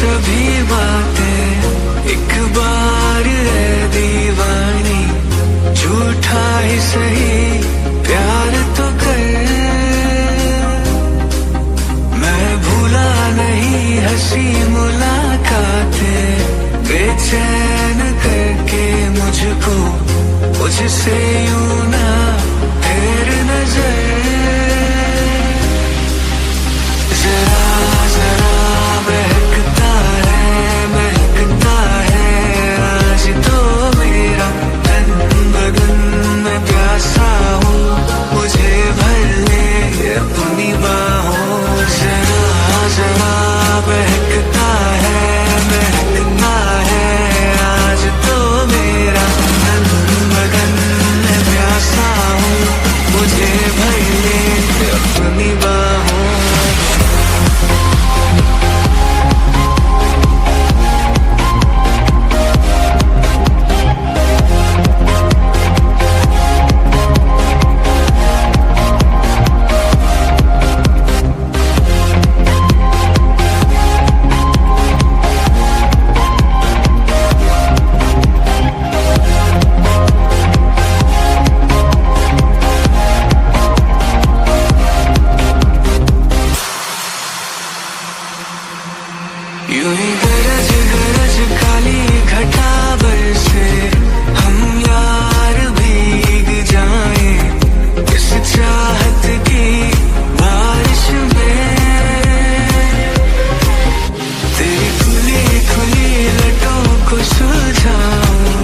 सभी बातें एक बार है दीवानी, झूठा ही सही प्यार तो कर। मैं भूला नहीं हंसी मुलाकातें, बेचैन करके मुझको मुझसे यूं ना फेर नजर। जरा जरा महकता है आज तो मेरा तन बदन में प्यासा हूँ, मुझे भर ले अपनी बाहों। जरा जरा महकता है आज तो मेरा तन बदन में प्यासा हूँ, मुझे भर ले अपनी बाहों। यूं ही गरज गरज काली घटा बरसे, हम यार भीग जाएं इस चाहत की बारिश में। तेरी खुली खुली लटों को सुलझाऊं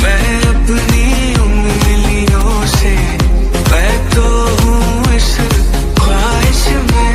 मैं अपनी उंगलियों से, मैं तो हूँ इस ख्वाहिश में।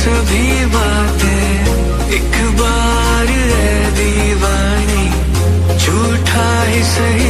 सभी बातें एक बार है दीवानी, झूठा ही सही